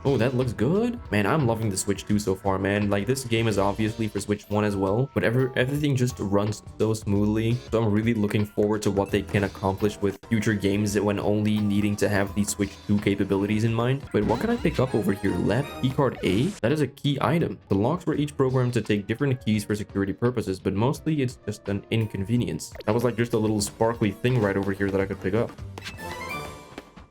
Oh, that looks good. Man, I'm loving the Switch 2 so far, man. Like, this game is obviously for Switch 1 as well, but everything just runs so smoothly. So I'm really looking forward to what they can accomplish with future games when only needing to have the Switch 2 capabilities in mind. Wait, what can I pick up over here? Lab keycard A? That is a key item. The locks were each programmed to take different keys for security purposes, but mostly it's just an inconvenience. That was like just a little sparkly thing right over here that I could pick up.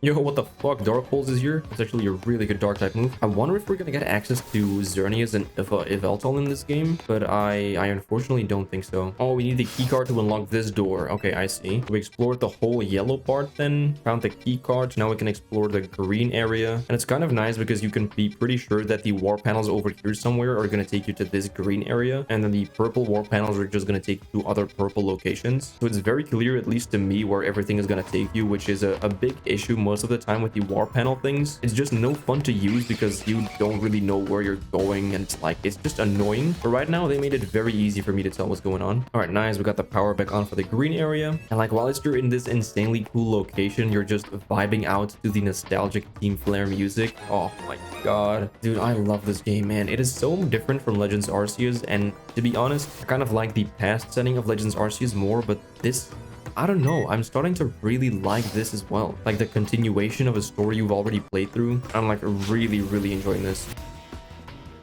Yo, what the fuck? Dark Pulse is here? That's actually a really good dark type move. I wonder if we're gonna get access to Xerneas and Yveltal in this game, but I unfortunately don't think so. Oh, we need the keycard to unlock this door. Okay, I see. We explored the whole yellow part then, found the keycard. Now we can explore the green area. And it's kind of nice because you can be pretty sure that the warp panels over here somewhere are gonna take you to this green area, and then the purple warp panels are just gonna take you to other purple locations. So it's very clear, at least to me, where everything is gonna take you, which is a big issue most of the time with the warp panel things. It's just no fun to use because you don't really know where you're going, and it's just annoying. But right now they made it very easy for me to tell what's going on. All right, nice. We got the power back on for the green area, and like while you're in this insanely cool location, you're just vibing out to the nostalgic Team Flare music. Oh my god, dude, I love this game, man. It is so different from Legends Arceus, and to be honest, I kind of like the past setting of Legends Arceus more, but this, I don't know, I'm starting to really like this as well. Like the continuation of a story you've already played through. I'm like really enjoying this.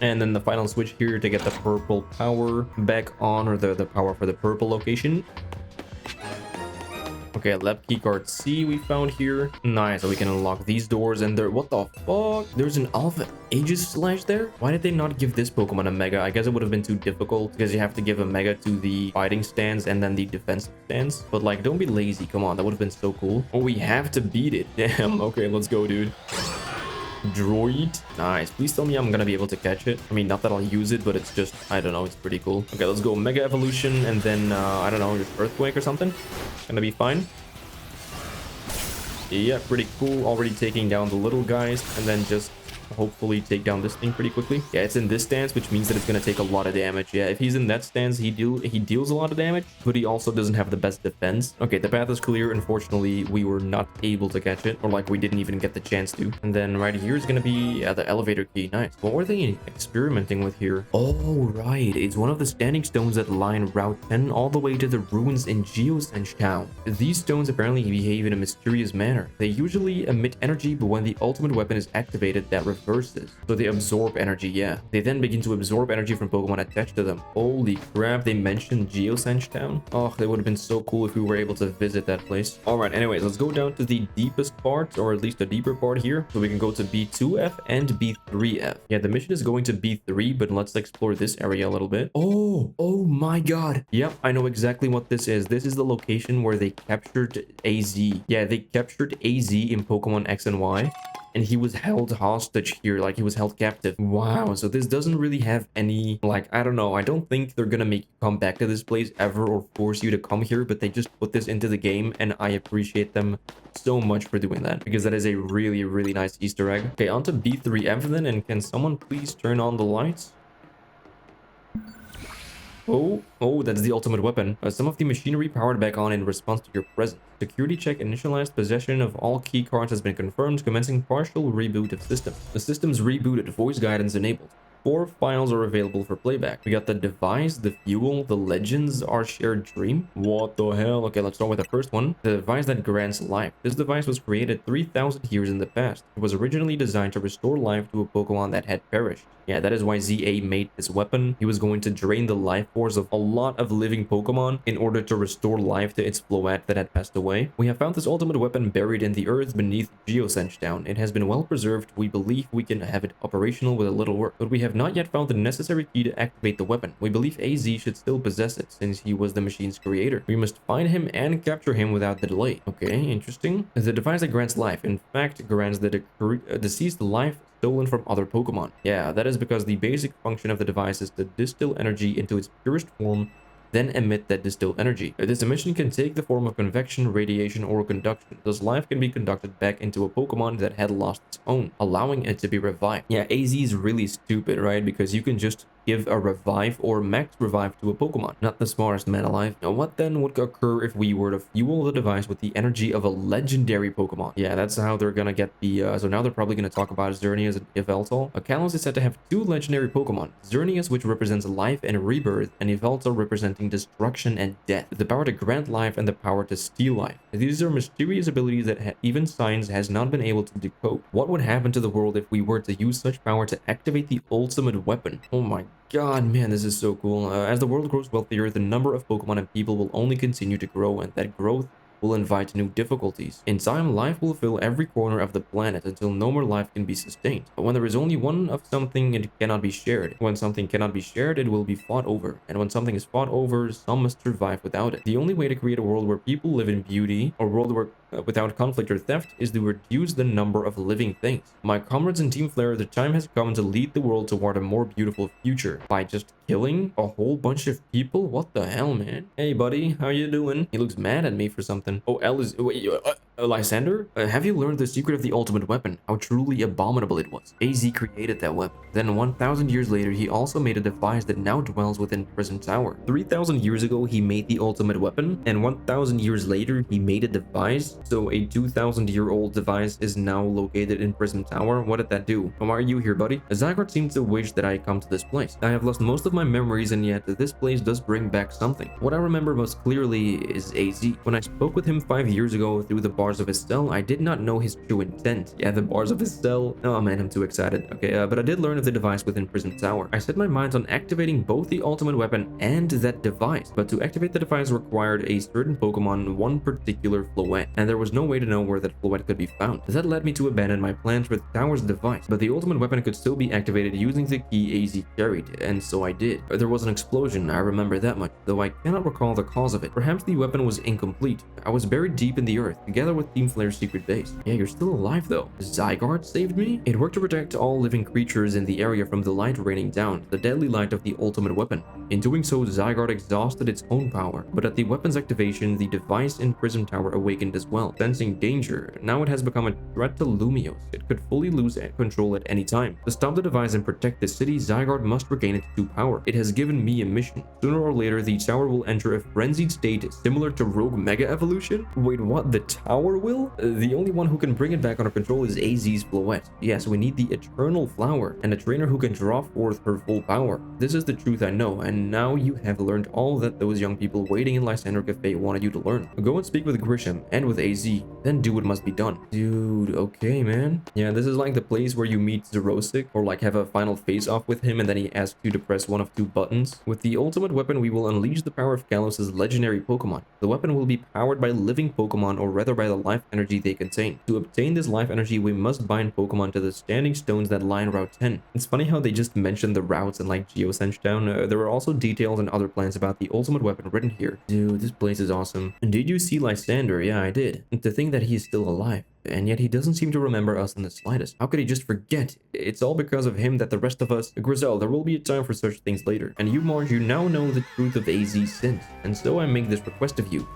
And then the final switch here to get the purple power back on, or the power for the purple location. Okay, lab keycard C we found here. Nice, so we can unlock these doors, and there, what the fuck? There's an Alpha Aegislash there? Why did they not give this Pokemon a Mega? I guess it would have been too difficult, because you have to give a Mega to the fighting stance and then the defensive stance. But like, don't be lazy, come on, that would have been so cool. Oh, we have to beat it. Damn, okay, let's go, dude. Droid. Nice. Please tell me I'm gonna be able to catch it. I mean, not that I'll use it, but it's just, I don't know, it's pretty cool. Okay, let's go Mega Evolution, and then, I don't know, just Earthquake or something. Gonna be fine. Yeah, pretty cool. Already taking down the little guys, and then just hopefully take down this thing pretty quickly. Yeah, it's in this stance, which means that it's gonna take a lot of damage. Yeah, if he's in that stance, he deals a lot of damage, but he also doesn't have the best defense. Okay, the path is clear. Unfortunately, we were not able to catch it, or like we didn't even get the chance to. And then right here is gonna be the elevator key. Nice. What were they experimenting with here? Oh, right. It's one of the standing stones that line Route 10 all the way to the ruins in Geosense Town. These stones apparently behave in a mysterious manner. They usually emit energy, but when the ultimate weapon is activated, that reverses. So they absorb energy, yeah. They then begin to absorb energy from Pokemon attached to them. Holy crap, they mentioned Geosense Town. Oh, that would have been so cool if we were able to visit that place. Alright, anyways, let's go down to the deepest part, or at least the deeper part here. So we can go to B2F and B3F. Yeah, the mission is going to B3, but let's explore this area a little bit. Oh my god. Yep, I know exactly what this is. This is the location where they captured AZ. Yeah, they captured AZ in Pokemon X and Y. And he was held hostage here, like he was held captive. Wow, so this doesn't really have any, like, I don't know. I don't think they're gonna make you come back to this place ever or force you to come here, but they just put this into the game, and I appreciate them so much for doing that, because that is a really, really nice Easter egg. Okay, on to B3F then, and can someone please turn on the lights? Oh, that's the ultimate weapon. Some of the machinery powered back on in response to your presence. Security check initialized. Possession of all key cards has been confirmed. Commencing partial reboot of system. The system's rebooted. Voice guidance enabled. 4 files are available for playback. We got the device, the fuel, the legends, our shared dream. What the hell? Okay, let's start with the first one. The device that grants life. This device was created 3,000 years in the past. It was originally designed to restore life to a Pokemon that had perished. Yeah, that is why ZA made this weapon. He was going to drain the life force of a lot of living Pokemon in order to restore life to its Floette that had passed away. We have found this ultimate weapon buried in the earth beneath Geosense Town. It has been well preserved. We believe we can have it operational with a little work, but we have not yet found the necessary key to activate the weapon. We believe AZ should still possess it, since he was the machine's creator. We must find him and capture him without delay. Okay, interesting. The device that grants life, in fact, grants the deceased life stolen from other Pokemon. Yeah, that is because the basic function of the device is to distill energy into its purest form, then emit that distilled energy. This emission can take the form of convection, radiation, or conduction. Thus, life can be conducted back into a Pokemon that had lost its own, allowing it to be revived. Yeah, AZ is really stupid, right? Because you can just give a revive or max revive to a Pokemon. Not the smartest man alive. Now, what then would occur if we were to fuel the device with the energy of a legendary Pokemon? Yeah, that's how they're gonna get the, so now they're probably gonna talk about Xerneas and Yveltal. Kalos is said to have 2 legendary Pokemon. Xerneas, which represents life and rebirth, and Yveltal representing destruction and death. The power to grant life and the power to steal life. These are mysterious abilities that even science has not been able to decode. What would happen to the world if we were to use such power to activate the ultimate weapon? Oh my god, man, this is so cool. As the world grows wealthier, the number of Pokemon and people will only continue to grow, and that growth will invite new difficulties. In time, life will fill every corner of the planet until no more life can be sustained. But when there is only one of something, it cannot be shared. When something cannot be shared, it will be fought over. And when something is fought over, some must survive without it. The only way to create a world where people live in beauty, or a world where without conflict or theft, is to reduce the number of living things. My comrades in Team Flare, the time has come to lead the world toward a more beautiful future. By just killing a whole bunch of people? What the hell, man? Hey, buddy, how you doing? He looks mad at me for something. Oh, Lysandre? Have you learned the secret of the ultimate weapon? How truly abominable it was. AZ created that weapon. Then 1,000 years later, he also made a device that now dwells within Prism Tower. 3,000 years ago, he made the ultimate weapon, and 1,000 years later, he made a device. So a 2,000-year-old device is now located in Prism Tower. What did that do? Why are you here, buddy? Zygarde seems to wish that I come to this place. I have lost most of my memories, and yet this place does bring back something. What I remember most clearly is AZ. When I spoke with him 5 years ago through the bars of his cell, I did not know his true intent. Yeah, the bars of his cell. Oh man, I'm too excited. Okay, but I did learn of the device within Prism Tower. I set my mind on activating both the ultimate weapon and that device, but to activate the device required a certain Pokemon, one particular Floette, and there was no way to know where that Floette could be found. That led me to abandon my plans for the tower's device, but the ultimate weapon could still be activated using the key AZ carried, and so I did. There was an explosion, I remember that much, though I cannot recall the cause of it. Perhaps the weapon was incomplete. I was buried deep in the earth, together with Team Flare's secret base. Yeah, you're still alive though. Zygarde saved me? It worked to protect all living creatures in the area from the light raining down, the deadly light of the ultimate weapon. In doing so, Zygarde exhausted its own power, but at the weapon's activation, the device in Prism Tower awakened as well. Sensing danger, now it has become a threat to Lumiose. It could fully lose control at any time. To stop the device and protect the city, Zygarde must regain its true power. It has given me a mission. Sooner or later, the tower will enter a frenzied state similar to Rogue Mega Evolution. Wait, what? The tower will? The only one who can bring it back under control is AZ's Floette. Yes, we need the Eternal Flower and a trainer who can draw forth her full power. This is the truth I know, and now you have learned all that those young people waiting in Lysandre Café wanted you to learn. Go and speak with Grisham and with AZ, then do what must be done. Dude, okay, man. Yeah, this is like the place where you meet Xerosic or like have a final face-off with him and then he asks you to press one of two buttons. With the ultimate weapon, we will unleash the power of Kalos's legendary Pokemon. The weapon will be powered by living Pokemon, or rather by the life energy they contain. To obtain this life energy, we must bind Pokemon to the standing stones that line Route 10. It's funny how they just mentioned the routes in like Geosense Town. There are also details and other plans about the ultimate weapon written here. Dude, this place is awesome. And did you see Lysandre? Yeah, I did. And to think that he is still alive. And yet he doesn't seem to remember us in the slightest. How could he just forget? It's all because of him that the rest of us... Griselle, there will be a time for such things later. And you, Marge, you now know the truth of AZ's sins. And so I make this request of you.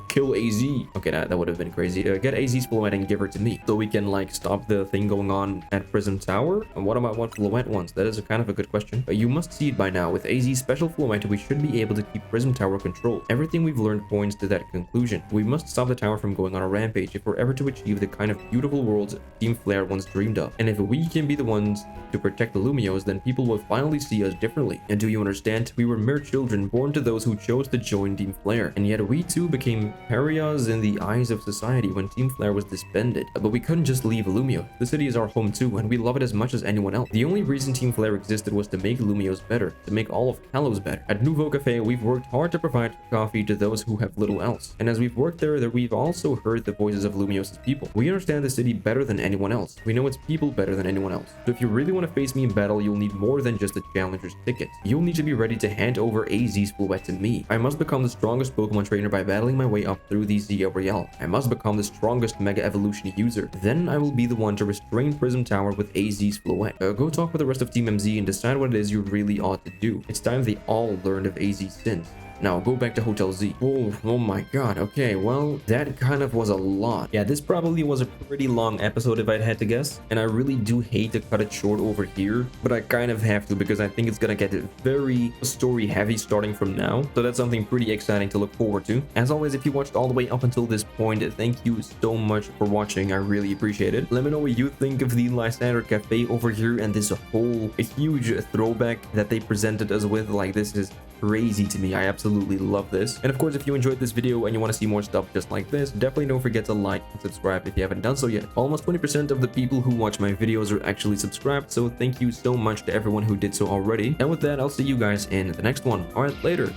Kill AZ. Okay, that would have been crazy. Get AZ's Floette and give her to me, so we can like stop the thing going on at Prism Tower. And what about what Floette wants? That is a kind of a good question. You must see it by now. With AZ's special Floette, we should be able to keep Prism Tower control. Everything we've learned points to that conclusion. We must stop the tower from going on a rampage if we're ever to achieve the kind of beautiful worlds Team Flare once dreamed of. And if we can be the ones to protect the Lumiose, then people will finally see us differently. And do you understand? We were mere children born to those who chose to join Team Flare, and yet we too became pariahs in the eyes of society when Team Flare was disbanded. But we couldn't just leave Lumiose. The city is our home too, and we love it as much as anyone else. The only reason Team Flare existed was to make Lumiose better, to make all of Kalos better. At Nouveau Café, we've worked hard to provide coffee to those who have little else. And as we've worked there, we've also heard the voices of Lumiose's people. We understand the city better than anyone else. We know its people better than anyone else. So if you really want to face me in battle, you'll need more than just a challenger's ticket. You'll need to be ready to hand over AZ's Floette to me. I must become the strongest Pokemon trainer by battling my way up through the Zia Real. I must become the strongest Mega Evolution user. Then I will be the one to restrain Prism Tower with AZ's Floette. Go talk with the rest of Team MZ and decide what it is you really ought to do. It's time they all learned of AZ's sins. Now go back to Hotel Z. Oh my god. Okay, well, that kind of was a lot. Yeah, this probably was a pretty long episode if I'd had to guess. And I really do hate to cut it short over here, but I kind of have to because I think it's gonna get very story heavy starting from now. So that's something pretty exciting to look forward to. As always, if you watched all the way up until this point, thank you so much for watching. I really appreciate it. Let me know what you think of the Lysandre Café over here and this whole huge throwback that they presented us with. Like, this is crazy to me. I absolutely love this. And of course, if you enjoyed this video and you want to see more stuff just like this, definitely don't forget to like and subscribe if you haven't done so yet. Almost 20% of the people who watch my videos are actually subscribed, so thank you so much to everyone who did so already. And with that, I'll see you guys in the next one. All right, later.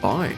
Bye.